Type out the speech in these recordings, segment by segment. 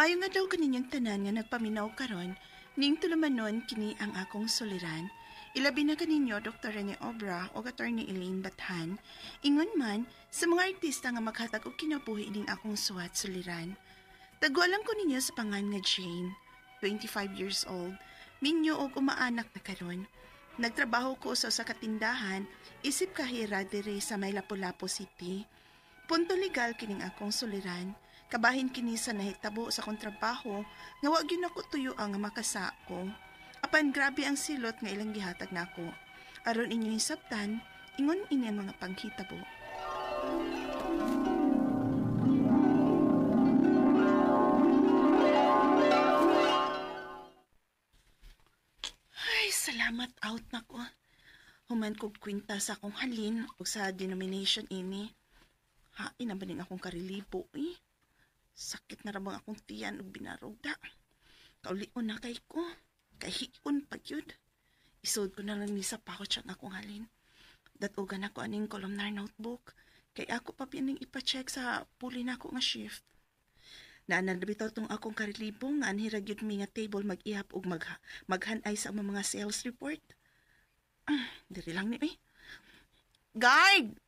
Maayo nga daw kaninyang tanan nga nagpaminaw karon, ning tulumanon kini ang akong suliran. Ilabi na kaninyo Dr. Rene Obra o Attorney Elaine Bathan, ingon man sa mga artista nga maghatag og kinabuhi ning akong suwat suliran. Tagwalan ko ninyo sa pangan nga Jane, 25 years old, minyo og umaanak na karon. Nagtrabaho ko sa katindahan, isip kahira dire sa may Lapu-Lapu City. Punto legal kining akong suliran. Kabahin kini sa nahitabo sa kontrabaho nga wa gyud ako tuyo ang makasa ko. Apan grabe ang silot nga ilang gihatag nako. Aron inyo hisabtan, ingon ini ang mga panghitabo. Ay, salamat out nako. Human kog kwinta sa akong halin o sa denomination ini. Hain na ba ning akong karilibo eh? Sakit na rabang akong tiyan o binarogda. Kaulion na kay ko. Kahiyon pa yun. Isod ko na lang ni sa pouch ang akong halin. Datugan ako aning columnar notebook. Kay ako pa pining ipacheck sa puli na ako nga shift. Naanadabitaw tong akong karilibong nga anhirag yun mi nga table mag-ihap o maghanay sa mga sales report. Diri lang ni eh. Guard!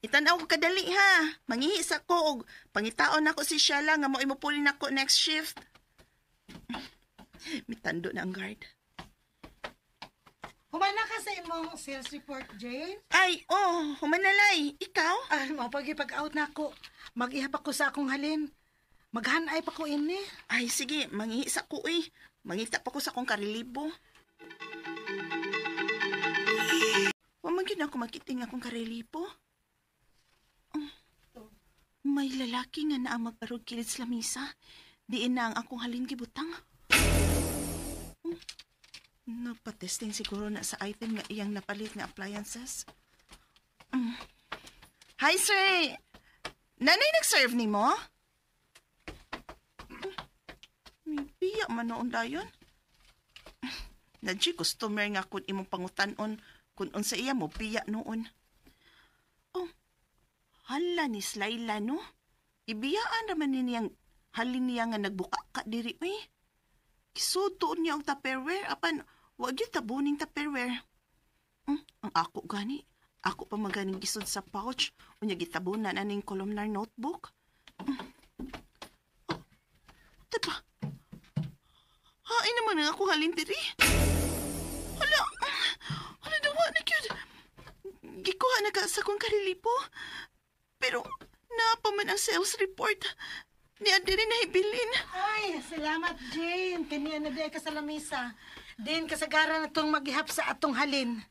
Itanaw ko kadali ha. Mangihis ako og pangitaon ako si Shella nga mo imupulin ako next shift. Mitando na ang guard. Humana ka sa imong sales report, Jane? Ay, humanalay. Ikaw? Mapag-out na ako. Mag-ihap ako sa akong halin. Maghanay pa ko ini. Ay, sige. Mangihis ako eh. Mangita pa ko sa akong karilibo. Wamagin ako makiting akong karilibo. May lalaki nga naa magparog kilid sa lamisa. Diin na ang akong halin gibutang. Nagpa-testing siguro na sa item nga iyang napalit nga appliances. Hi, sir! Nanay nag-serve ni mo? May biya man noon dayon. Nadji customer nga kung imong pangutan-on kung unsa iya mo biya noon. Hala ni Slayla, no? Ibiyaan naman niyang halin niya nga nagbuka ka diri, eh. Kisudoon niya ang Tupperware, apan wag yung tabuning Tupperware. Ang ako gani, ako pa maganing gisod sa pouch, unya gitabunan aning columnar notebook. Diba? Hain naman ang ako halin diri. Hala dawa na cute. Gikuha na ka sa kong karilipo. Pero, napaman ang sales report. Ni Adi rin nahibilin. Ay, salamat, Jane. Kaniya na di ka sa lamisa. Din kasagaran na itong maghihap sa atong halin.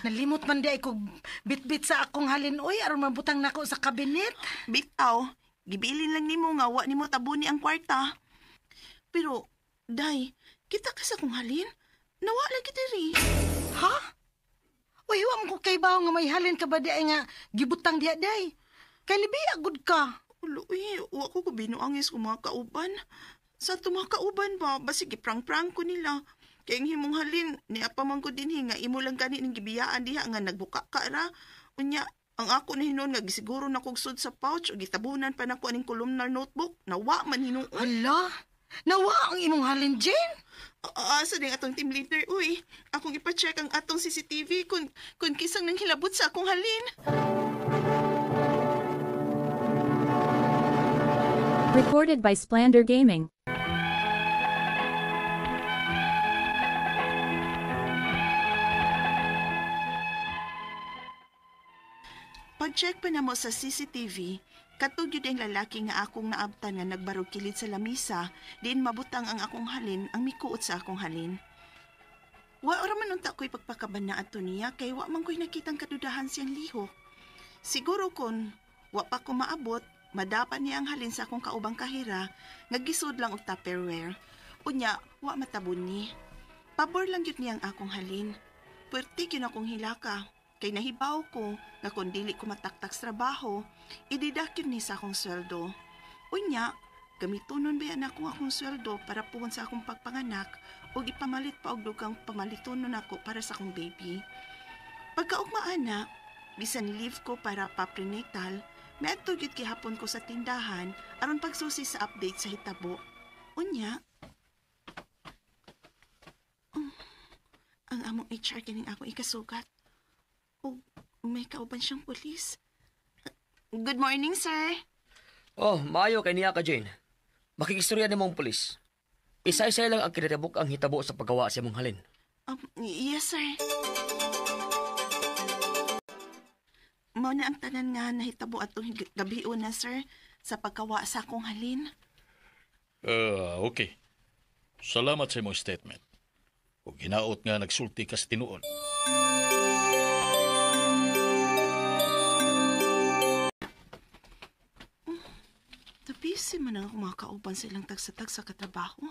Nalimot man di ko bit-bit sa akong halin. Uy, aron mabutang na ako sa kabinet. Bitaw, gibilin lang ni mo nga wa ni mo tabuni ang kwarta. Pero, day, kita ka sa kong halin. Nawa lagi diri. Ha? Uy, huwag mo ko kay baho nga may halin ka ba di ay nga gibutang diya, day? Kay libi agud ka. Uy, wa ko binuangis kung mga kauban. Sa mga kauban ba, basig iprang-prang ko nila. Kaya ang himong halin, niapamang ko din nga imo lang gani ng gibiyaan diha nga nagbuka ka ra. Unya, ang ako na hinon nga gisiguro na kugsud sa pouch o gitabunan pa nako aning columnar notebook. Nawa man hinuon. Hala, nawa ang imong halin, Jane? Asa din atong team leader, uy. Akong ipacheck ang atong CCTV kung kisang nang hilabot sa akong halin. Recorded by Splander Gaming. Pag-check pa na mo sa CCTV, katugyod ang lalaki nga akong naabtan nga nagbarog kilid sa lamisa, diin mabutang ang akong halin, ang mikuot sa akong halin. Wa ora man unta ko'y pagpakaban na ato niya, kay wa man ko'y nakitang kadudahan siyang lihok. Siguro kon, wa pa ko maabot, madapan niya ang halin sa akong kaubang kahira, ngagisod lang og Tupperware. Unya, wa matabon ni. Pabor lang yun niya ang akong halin. Puwerte yun akong hilaka. Kay nahibaw ko, nga kung dili ko mataktak sa trabaho, ididakyon ni sa akong sweldo. Unya, gamitunon ba yan akong sweldo para puhon sa akong pagpanganak o ipamalit pa og dugang pamalitonon ako para sa akong baby. Pagkaugmaan na, bisan leave ko para pa-prenatal, Meadto gyud gihapon ko sa tindahan aron pagsusi sa update sa hitabo. Unya, ang among HR kining akong ikasugat. O may kauban siyang pulis. Good morning, sir. Oh, maayo kay niya ka, Jane. Makikistorya ni mong pulis. Isa-isa lang ang kinatabok ang hitabo sa paggawa sa mong halin. Yes, sir. Mao na ang tanan nga nahitabo atong gabion na, sir, sa pagkawa sa akong halin. Okay. Salamat sa imong statement. Ug hinaot nga nagsulti ka sa tinuod. Busy man ang mga kauban silang tagsa-tag sa katrabaho.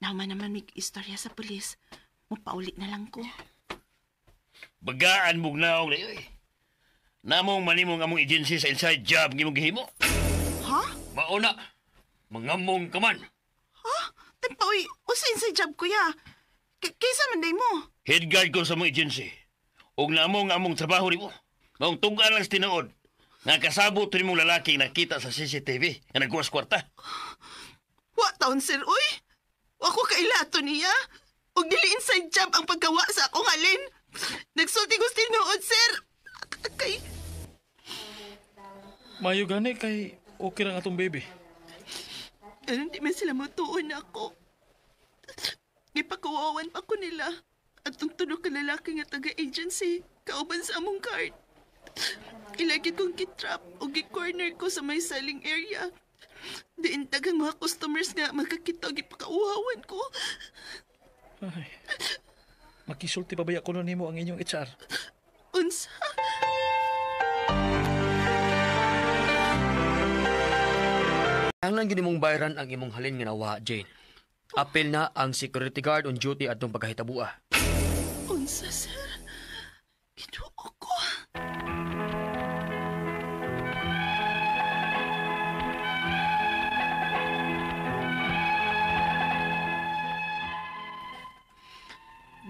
Naman naman may istorya sa pulis. Mapauli na lang ko. Bagaan mong naong na yun. Namong manimong among agency sa inside job ng imong gihimo. Ha? Mauna, mangamong ka man. Ha? Tagpaoy, usain sa job kuya. Kaysa man day mo. Head guard ko sa mong agency. Ug namong among trabaho ni mo. Maong tunggaan lang sa tinuod. Nga kasabot rin mong lalaki nakita sa CCTV nga nagkuwas kwarta. Wa taon, sir, uy. Ako kailato niya. Ug dili inside job ang paggawa sa akong halin. Nagsulti ko tinuod, sir. Kay... Mayo gani kay okay lang atong baby. Di man sila matuon ako. Gipakawawan pa ko nila. At tungtunog ka lalaki nga taga-agency. Kauban sa among card. Ilagid kong kitrap o gi-corner ko sa may selling area. Diin dagang mga customers nga magkakita o gipakauhawan ko. Ay. Makisulti pa ba ko nun nimo ang inyong HR? Unsa? Ang lang gini mong bayaran ang imong halin nga nawa, Jane. Apil na ang security guard on duty atong pagkahitabua. Unsa, sir? Ginuo ko.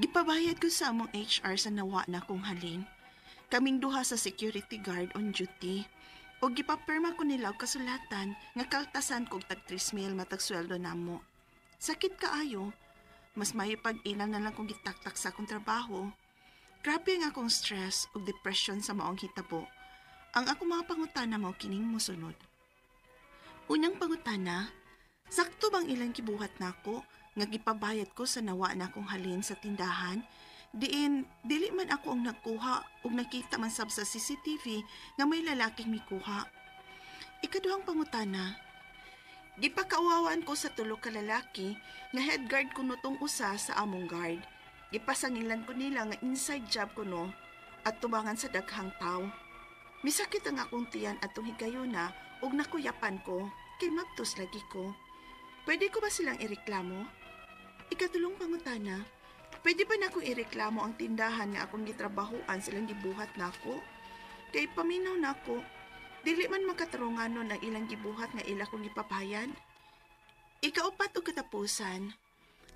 Gipabayad ko sa among HR sa nawa na kong halin. Kaming duha sa security guard on duty. O gipapirma ko nila og kasulatan nga kaltasan kog tag 3,000 matag sweldo namo. Sakit kaayo. Mas may pag-ilang na lang kong gitaktak sa akong trabaho. Grabe ang akong stress ug depression sa maong hitabo. Ang akong mga pangutana mao kining mosunod. Unang pangutana, sakto bang ilang gibuhat nako nga gipabayad ko sa nawa na akong halin sa tindahan? Diin, dili man ako ang nagkuha ug nakita man sab sa CCTV nga may lalaking mikuha. Ikaduhang pangutana, gipakauwawan ko sa tulo ka lalaki nga head guard kuno tong usa sa among guard. Gipasangilan ko nila nga inside job kuno at tubangan sa daghang tawo. Misakit ang akong tiyan atong higayuna ug nakuyapan ko kay magtus lagi ko. Pwede ko ba silang ireklamo? Ikatulong pangutana, pwede ba nako ireklamo ang tindahan nga akong gitrabahoan silang gibuhat nako? Kay paminaw nako, dili man makatarunganon ang ilang gibuhat nga ila kong gipapayan. Ikaupat og katapusan,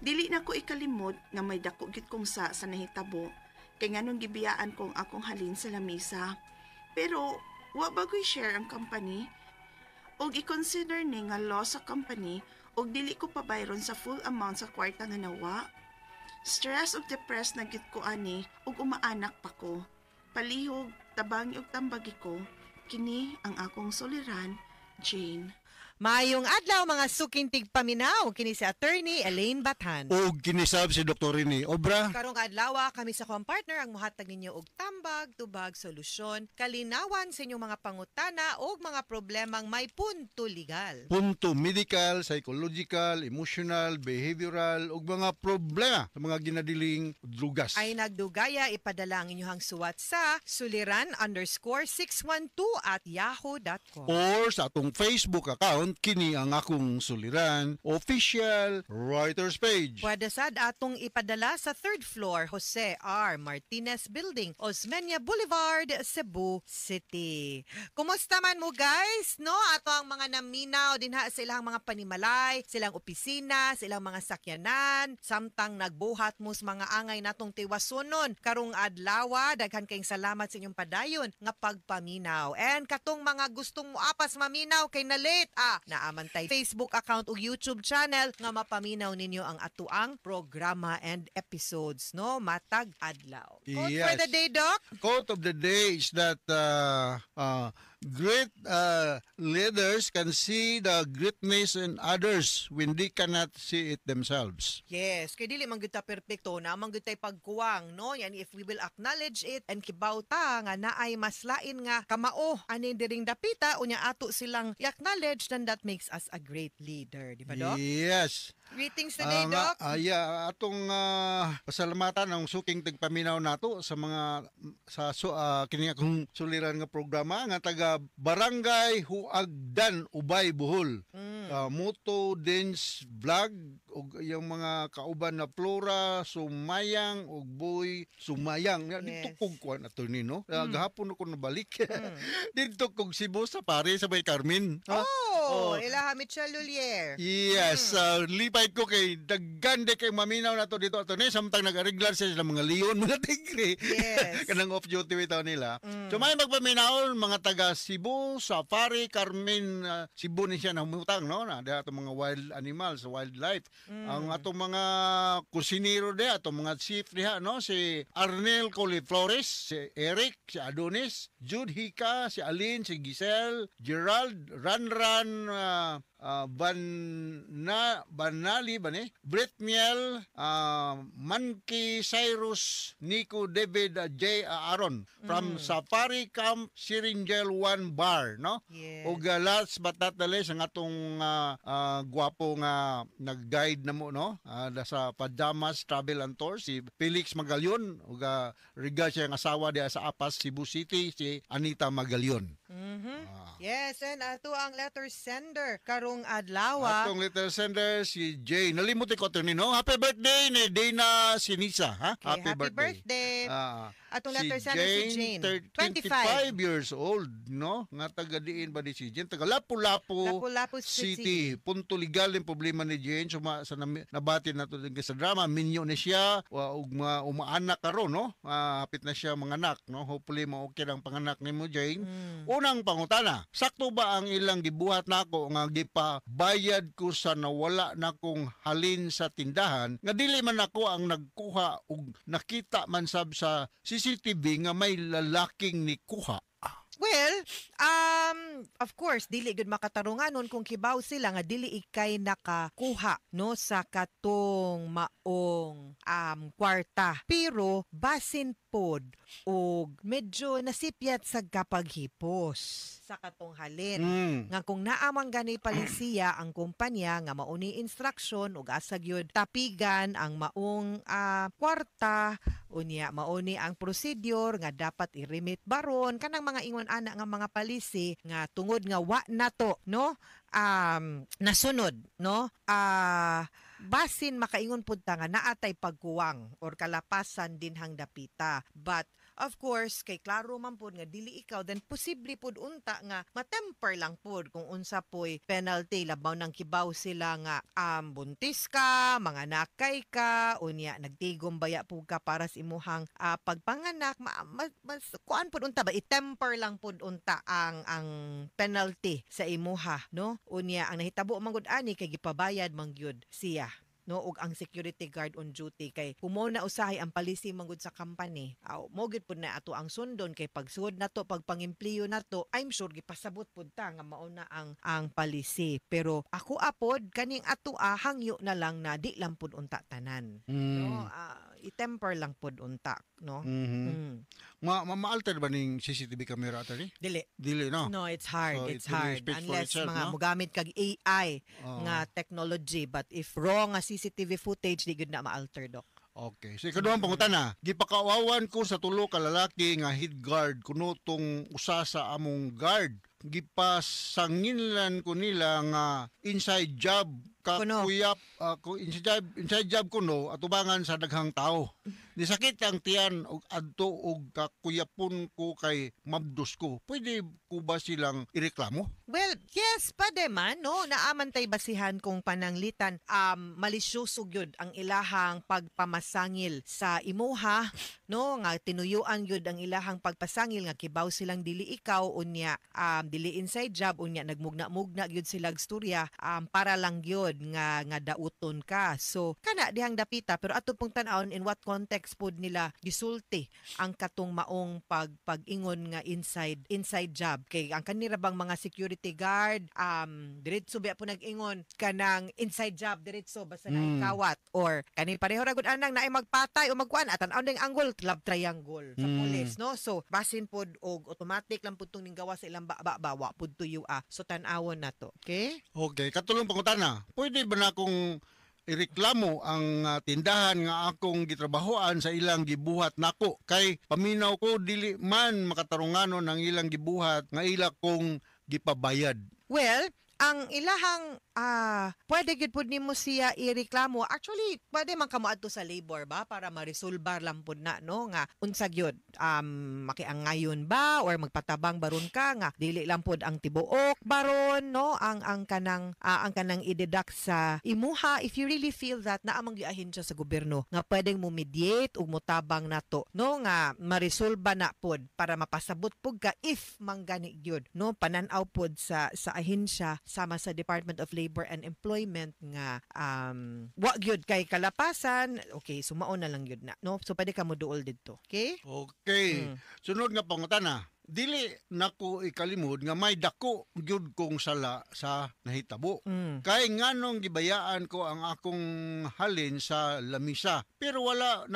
dili nako ikalimot nga may dako gid kong sa nahitabo kay nganong gibiyaan kong akong halin sa lamisa. Pero wa bagoy share ang company og i-consider ni nga loss sa company og dili ko pabayron sa full amount sa kwarta nga nawa. Stress ug depressed na gid ko ani ug umaanak pa ko. Palihog, tabangi ug tambagi ko. Kini ang akong soliran, Jane. Maayong adlaw mga suking tigpaminaw kini si attorney Elaine Bathan. Og kinisab si Dr. Rini Obra. Karong adlaw kami sa kong partner ang muhatag ninyo og tambag, tubag, solusyon, kalinawan sa inyong mga pangutana og mga problemang may punto legal. Punto medical, psychological, emotional, behavioral ug mga problema sa mga ginadiling drugas. Ay nagdugaya ipadala ang inyong suwat sa suliran_612@yahoo.com. Or sa atong Facebook account kini ang akong suliran, official writer's page. Pwede sad atong ipadala sa 3rd floor Jose R. Martinez Building, Osmeña Boulevard, Cebu City. Kumusta man mo guys? No, ato ang mga naminaw dinha sa ilang mga panimalay, silang opisina, silang mga sakyanan, samtang nagbuhat mo sa mga angay natong tiwasunon. Karong adlaw, daghan kayong salamat sa inyong padayon nga pagpaminaw. And katong mga gustong muapas maminaw kay na late, naaman tay Facebook account ug YouTube channel nga mapaminaw ninyo ang atuang programa and episodes, no? Matag adlaw. Quote Yes. for the day, Doc? Quote of the day is that great leaders can see the greatness in others when they cannot see it themselves. Yes, kay dili man gyud ta perpekto na man gyud tay pagkuwang, no? Yan if we will acknowledge it and kibawta nga naay mas lain nga kamao ani diring dapita unya ato silang i-acknowledge, then that makes us a great leader, di ba, Doc? Yes. Greetings today, Doc. Atong pasalamatan ang suking tagpaminaw nato sa mga kini akong suliran nga programa nga taga Barangay Huagdan, Ubay, Bohol. Moto Dance Vlog ug yung mga kauban na Flora Sumayang ug Boy Sumayang. Dito kog kuan ato ni no. Gahapon ako nabalik. Dito kog Cebu sa pare sa Bay Carmen. Ilaha Michelle Lulier. Yes, lipay ko kay daggan de kay maminaw na to dito ato ni samtang nag-ariglar sa mga leon, mga tigre. Yes. Kanang off duty bitaw nila. So may magpaminaw mga taga Cebu, Safari, Carmen, Cebu ni siya namutang no na ato mga wild animals, wildlife. Ang ato mga kusinero de, ato mga chief diha no si Arnel Coliflores, si Eric, si Adonis, Jude Hika, si Alin, si Giselle, Gerald, Ranran, Banali ba ni? Brett Miel, Manki Cyrus, Nico David, J. Aaron from Safari Camp Siringel 1 Bar, no? Yes. O last but not the least, ang atong gwapo nga nag-guide na mo, no? Sa Pajamas Travel and Tour, si Felix Magalion, o riga siya ang asawa diya sa Apas, Cebu City, si Anita Magalion. Yes, and ato ang letter sender karong adlaw. Atong letter sender si Jay. Nalimutin ko ito ni no. Happy birthday ni Dana Sinisa, ha? Okay, happy birthday. Atong letter sender si Jane. 25 years old, no? Nga taga diin ba ni si Jane? Taga Lapu-Lapu City. Punto legal yung problema ni Jane. Sa nabati na to sa drama. Minyo na siya. Ug umaanak karon, no? Hapit na siya mga anak, no? Hopefully ma-okay ang panganak ni mo, Jane. Unang pangutana, sakto ba ang ilang gibuhat nako nga gipabayad ko sa nawala na kong halin sa tindahan nga dili man ako ang nagkuha ug nakita man sab sa CCTV nga may lalaking ni kuha? Well, of course, dili gud makatarunganon kung kibaw sila nga dili ikay nakakuha no sa katong maong kwarta. Pero basin pod og medyo nasipyat sa kapaghipos sa katong halin. Nga kung naamang gani palisiya ang kumpanya nga mauni instruction ug asag yun tapigan ang maong kwarta unya mauni ang procedure nga dapat i-remit baron kanang mga ingon ana nga mga palisi nga tungod nga wa nato no nasunod no basin makaingon pud ta nga naatay pagkuwang or kalapasan dinhang dapita, but of course kay klaro man pud nga dili ikaw, then posible pud unta nga matemper lang pud kung unsa poy penalty labaw nang kibaw sila nga buntis ka, mga nakay ka, unya nagtigom baya pud ka para sa imuhang pagpanganak, mas kuan pud unta ba itemper lang pud unta ang penalty sa imuha no, unya ang nahitabo man gud ani kay gipabayad man gyud siya no ug ang security guard on duty kay kumo na usahay ang palisi manggod sa company. Mo gid pud na ato ang sundon kay pagsud nato pagpangempleyo nato, I'm sure gipasabot pud ta nga mao na ang palisi. Pero ako apod kaning ato hangyo na lang na di lang pud unta tanan. No, i-temper lang pud unta, no. Ma-alter ba ning CCTV camera ata ni? Dili no. No, it's hard. So, it's it really hard speaks for unless itself, mga no? mogamit kag AI nga technology, but if raw nga CCTV footage di gud na ma-alter, Doc. Okay. So, ikaduhang pangutana, gipakawawan ko sa tulo ka lalaki nga head guard kuno tong usa sa among guard gipasanginlan ko nila nga inside job Kuno. kakuyap inside job kuno atubangan sa daghang tao. Nisakit ang tiyan og adto og kakuyapon ko kay mabdos ko. Pwede ko ba silang ireklamo? Well, yes, pwede man, no? Naamantay basihan kung pananglitan, malisyoso gyud ang ilahang pagpamasangil sa imuha, no? Nga tinuyuan gyud ang ilahang pagpasangil nga kibaw silang dili ikaw unya, dili inside job unya nagmugna-mugna gyud silang storya para lang gyud nga dauton ka. So, kana dihang dapita pero ato pong tan-awon in what context pod nila gisulti ang katong maong pag-ingon nga inside job kay ang kanira bang mga security guard diretso biya po nag-ingon kanang inside job diretso basta na ikawat or kani pareho ra gud anang naay magpatay o magkuan atan-aw ning angle love triangle sa police, no? So basin pod og automatic lang pud tong gawa sa ilang bawa pud tuyo so tan-awon nato, okay? Okay, katulong pangutana. Pwede ba na akong ireklamo ang tindahan nga akong gitrabahoan sa ilang gibuhat nako kay paminaw ko dili man makatarunganon ang ilang gibuhat nga ila kong gipabayad. Well, ang ilahang pwede gyud pud nimo siya ireklamo. Actually, pwede man kamo adto sa labor ba para ma-resolbar lang pud na, no, nga unsa gyud makiangayon ba or magpatabang baron ka nga dili lang pud ang tibuok baron, no, ang kanang i-deduct sa imuha if you really feel that naa man giahin siya sa gobyerno nga pwedeng mo mediate ug motabang nato, no, nga maresolba na pud para mapasabot pud ka if manggani gyud, no, panan-aw pud sa ahensya sama sa Department of Labor and Employment nga wa gyud kay kalapasan. Okay, sumaon na lang gyud na, no, so pwede ka mo duol didto, okay? Okay. Sunod nga pangutana. Dili nako ikalimod nga may dako gyud kong sala sa nahitabo. Kay nganong gibayaan ko ang akong halin sa lamisa. Pero wala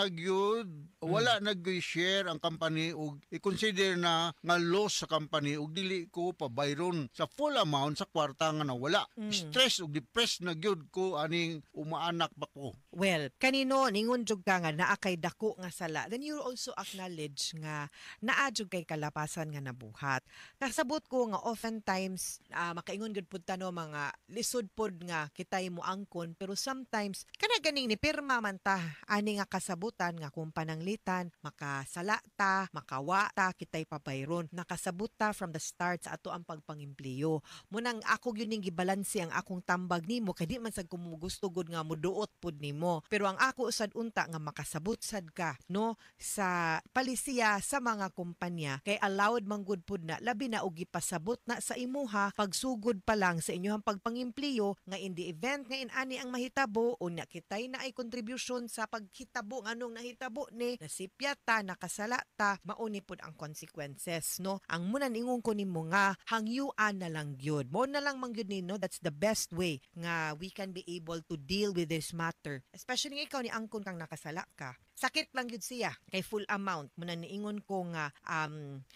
nag-share ang company og i-consider na nga loss sa company og dili ko pabayron sa full amount sa kwarta nga nawala. Stress ug depressed na gyud ko aning umaanak pa ko. Well, kanino ningon jud ka nga naa kay dako nga sala, then you also acknowledge nga naa jud kay kalapasan nga nabuhat. Kasabot ko nga oftentimes makaingon gud pud tano mga lisod pod nga kitay mo angkon pero sometimes kana ganing ni pirma man ta ani nga kasabutan nga kung pananglitan makasala ta, makawa ta kitay pabayron. Nakasabot ta from the start sa ato ang pagpangempleyo. Munang ako gyud ning gibalanse ang akong tambag nimo kay di man sad ko gusto gud nga moduot pud nimo. Pero ang ako usad unta nga makasabot sad ka, no, sa palisiya sa mga kumpanya kay allowed manggod pud na labi na og gipasabot na sa imuha pagsugod pa lang sa inyong pagpangempleyo nga in the event nga inani ang mahitabo unya kitay na ay contribution sa paghitabo nganong nahitabo ni nasipyat ta nakasala ta mauni pud ang consequences, no. Ang muna ningon ko nimo nga hangyuan na lang gyud mo na lang mangyud ni, no, that's the best way nga we can be able to deal with this matter, especially ikaw ni angkon kang nakasala ka. Sakit lang yun siya kay full amount muna niingon ko nga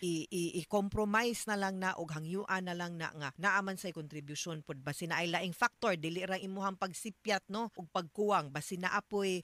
i-compromise na lang na og hangyuan na lang na nga naaman say contribution pod basin na ay laing factor dili ra imuhang pagsipyat, no, og pagkuwang basin na apoy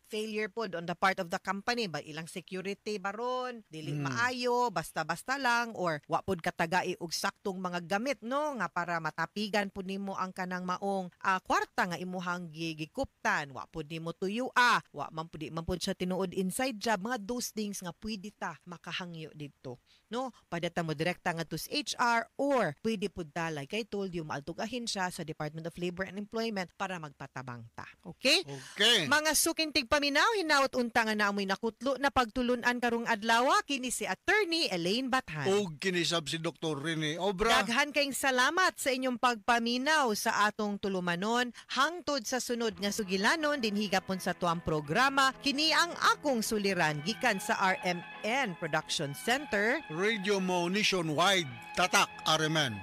failure pod on the part of the company ba ilang security baron dili maayo basta-basta lang or wa pod katagai og saktong mga gamit, no, nga para matapigan pod nimo ang kanang maong kwarta nga imuhang gigikuptan wa pod nimo tuyua wa man pud siya tinuod inside job mga those things nga pwede ta makahangyo dito, no, padata mo direkta nga to sa HR or pwede pud dalay kay told you maaltugahin siya sa Department of Labor and Employment para magpatabang ta, okay? Okay. Mga sukintig paminaw hinaut unta nga naamoy nakutlo na pagtulunan karong adlaw kini si Attorney Elaine Bathan Og kinisab si Dr. Rene Obra. daghan kayong salamat sa inyong pagpaminaw sa atong tulumanon hangtod sa sunod nga sugilanon din higapon sa tuang programa kini ang akong suliran gikan sa RMN Production Center. Radio mo nationwide tatak Areman.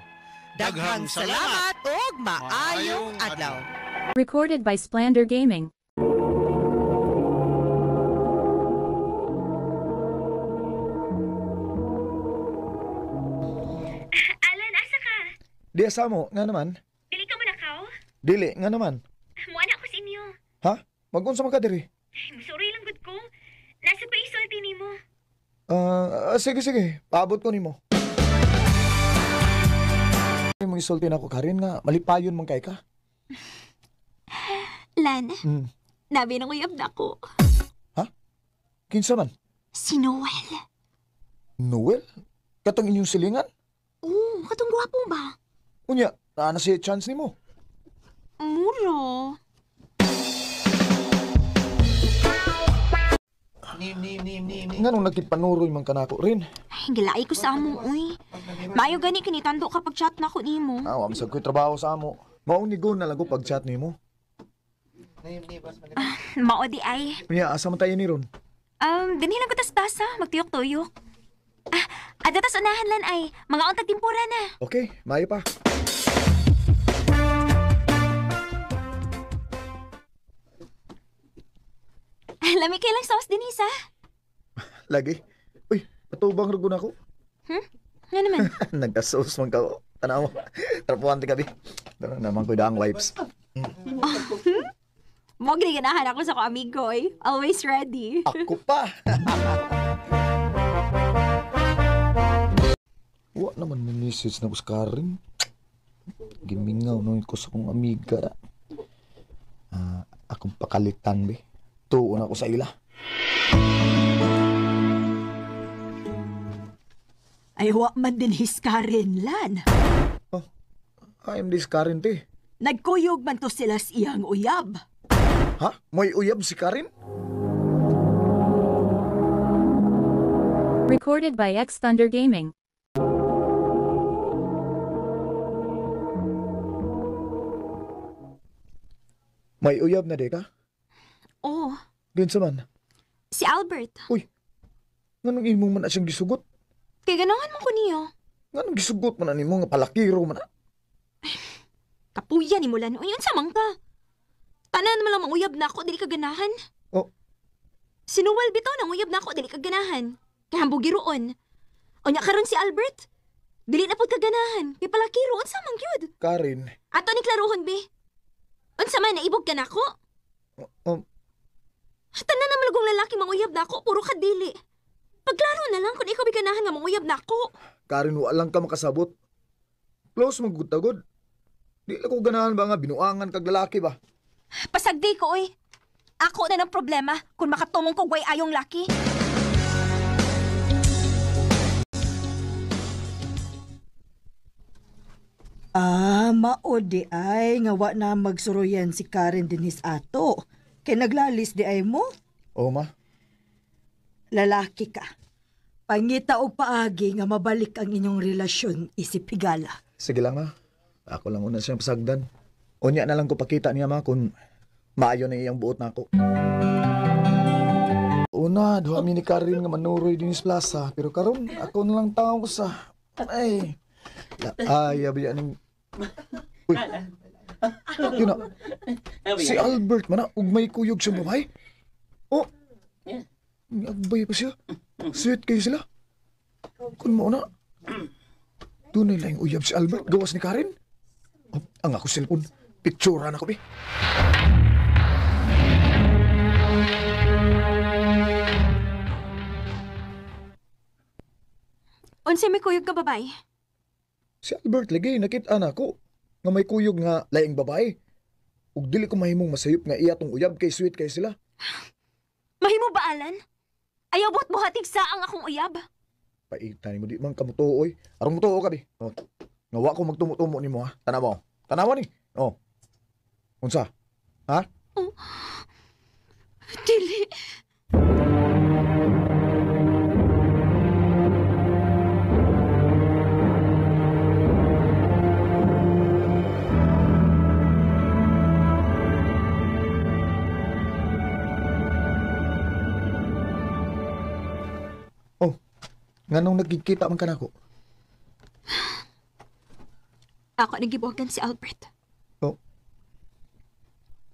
Daghang salamat ug maayong adlaw. Recorded by Splander Gaming. Alan, asa ka? Di asa mo, nga naman. Dili ka mo nakaw? Dili, nga naman. Muana ko sa inyo. Ha? Mag-unsa man ka diri? Sorry lang gud ko. Nasa pa isulti nimo. Sige, sige. Paabot ko nimo. Mo isulti na ako Karin nga malipayon man kay ka. Lan, Hmm. nabi nang uyab na ko. Kinsa man? Si Noel. Noel? Katong inyong silingan? Oo, katong gwapo ba? Unya, na siya chance nimo. Muro. Nganong nagkipanuroy man kanako rin. Ay, gilai ko sa amo, uy. Mayo gani kinitando kapag chat na ko nimo. Awam sa ko'y trabaho sa amo. Mao ni go na lang ko pag chat nimo. Mao di ay. Unya, asa man tayo ni ron? Dinhilan ko tas tasa, magtuyok-tuyok. Ada tas unahan lan ay, mga untag timpura na. Okay, maayo pa. Lami kay lang sauce din isa. Lagi. Uy, patubang rugo na ako. Nga naman. Nagkasos man ka. Tanaw. Trapuhan ti kabi. Pero naman ko daang wipes. Mo ginahan ako sa ko amigo eh. Always ready. Ako pa. Wa naman may message na Karin. Gimingaw no ko sa kong amiga. Akong pakalitan be. Tuon ako sa ila. Ay, wa man din hiskarin, Lan. I'm this Karin te. Nagkuyog man to sila sa iyang uyab. Ha? May uyab si Karin? Recorded by X Thunder Gaming. May uyab na de ka? Oh, Ginsa man? si Albert. Nganong imong man na siyang gisugot? Kay ganahan mo ko niyo. Nganong gisugot man na nimo nga palakiro man na? Kapuya ni Mulan. Uy, unsa man ka? Tanan mo lang manguyab na ako, dili ka ganahan. Oh. Si Noel bitaw nang uyab na ako, dili ka ganahan. Kaya hambugi roon. Unya karon si Albert. Dili na pud ka ganahan. Kay palakiro, unsa man gyud? Karin. Ato ni klaruhon, be. Unsa man, naibog ka na ako? Tanan na malugong lalaki manguyab na ako, puro ka dili. Pagklaro na lang kung ikaw bi ganahan nga manguyab na ako. Karin, walang ka makasabot. Close maggutagod. Di ako ganahan ba nga binuangan kag lalaki ba? Pasagdi ko, oy. Ako na ng problema kung makatumong ko way ayong laki. Mao di ay nga wa na magsuroyan si Karen dinis ato. Kay naglalis di ay mo, Oo ma. lalaki ka. Pangita o paagi nga mabalik ang inyong relasyon isip higala. Sige lang ma. Ako lang una siyang pasagdan. Unya na lang ko pakita niya ma kung maayo na iyang buot na ako. Una, duha mi ni Karin nga manuroy din sa plaza. Pero karon ako na lang tao ko sa... Ay, abi aning... Uy, yun na. Si Albert man na, ug may kuyog sa babae. Oh, may agbay pa siya. Sweet kayo sila. Kung mo na, tunay lang uyab si Albert, gawas ni Karin. Oh, ang ako cellphone, picture na ko, be. Unsa may kuyog ka babae? Si Albert lagi, nakita na ko. Nga may kuyog nga laing babae. Ug dili ko mahimong masayop nga iya tong uyab kay sweet kay sila. Mahimo ba, Alan? Ayaw buhat buhatig sa ang akong uyab. Paitan mo di man kamutuoy. Arong mutuo ka bi. Oh. Nga wa ko magtumo-tumo nimo ha. Tanaw mo. Tanaw ni. Oh. Unsa? Ha? Oh. Dili. Nganong nagkikita man kanako? Ako nagibuhagan si Albert. Oh.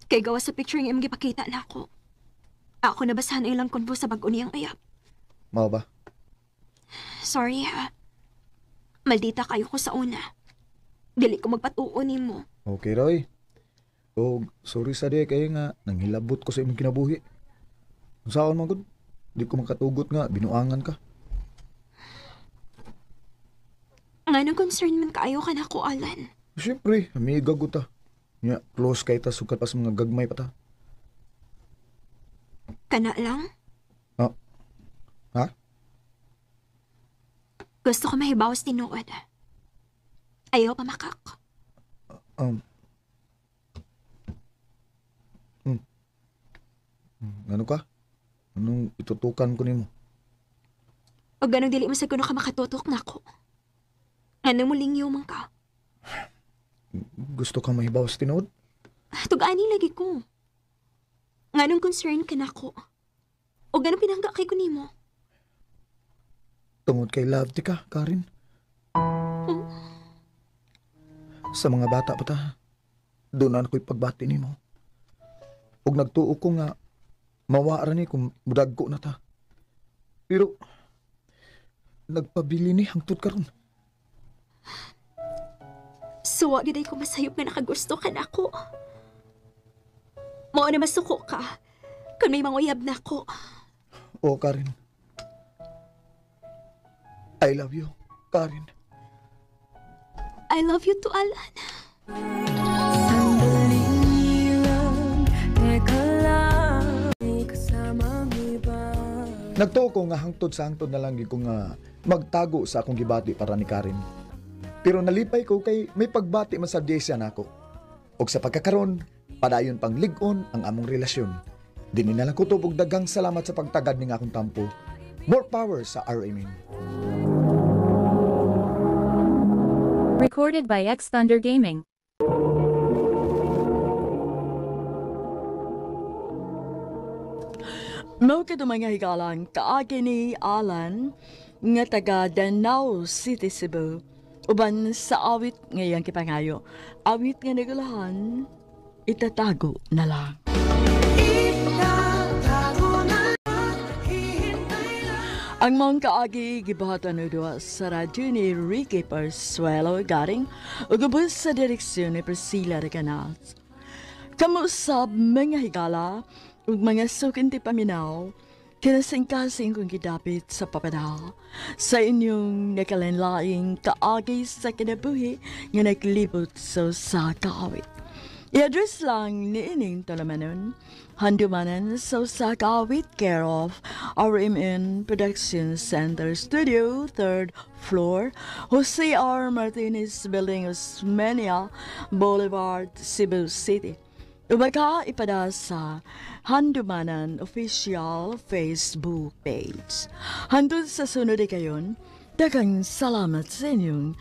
Kay gawa sa picture nga imong gipakita na ako. Ako nabasahan ilang konbo sa bag-o niyang uyab. Mao ba? Sorry ha. Maldita kayo ko sa una. Dili ko magpatuon nimo. Okay, Roy. Oh, sorry sa di kay nga nanghilabot ko sa imong kinabuhi. Unsaon man gud? Di ko makatugot nga binuangan ka. Nga nang concern man kaayo ka na ko, Alan. Siyempre, amiga ko ta. Nya, close kay ta sukat pa sa mga gagmay pa ta. Kana lang? Ha? Gusto ko mahibawas tinuod. Ayaw pa makak. Ano ka? Anong itutukan ko nimo? O ganong dili mo sa kuno ka makatutok na ko. Ano mo lingyo man ka? Gusto ka mahibaw sa tinood? Tug-ani lagi ko. Nga nung concern ka na ko. O ganong pinangga kay ko nimo. Tungod kay love ti ka, Karen. Sa mga bata pa ta, doon na ako'y pagbati nimo. Og nagtuo ko nga, mawara ni kung budag ko na ta. Pero, nagpabili ni hangtod karon. So, wag giday ko masayop nga nakagusto ka na ko. Mao na masuko ka. Kung may manguyab na ko. O, Karen. I love you, Karen. I love you too, Alan. Nagtuo ko nga hangtod sa hangtod na lang ko nga magtago sa akong gibati para ni Karen. Pero nalipay ko kay may pagbati man sa desya nako. Og sa pagkakaron, padayon pang lig-on ang among relasyon. Dini na lang ko tubog dagang salamat sa pagtagad ning akong tampo. More power sa RMN. Recorded by X Thunder Gaming. Mao ka mga higalan kaagi ni Alan nga taga Danao City, Cebu. Uban sa awit ngayang kipangayo. Awit nga nagulahan, itatago na lang. Ang mga kaagi gibahatan nyo sa radyo ni Ricky Persuelo garing ugubos sa direksyon ni Priscilla Recanals. Kamusab mga higala ug mga sukinti paminaw, kinasing-kasing kong gidapit sa papadal sa inyong nakalanlaing kaagi sa kinabuhi nga naglibot sa kaawit. I-address lang ni ining talamanon, handumanan sa Sakawit care of RMN Production Center Studio, 3rd floor, Jose R. Martinez Building, Osmeña Boulevard, Cebu City. Umaga ipada sa Handumanan Official Facebook page. Handun sa sunod kayon, daghang salamat sa inyong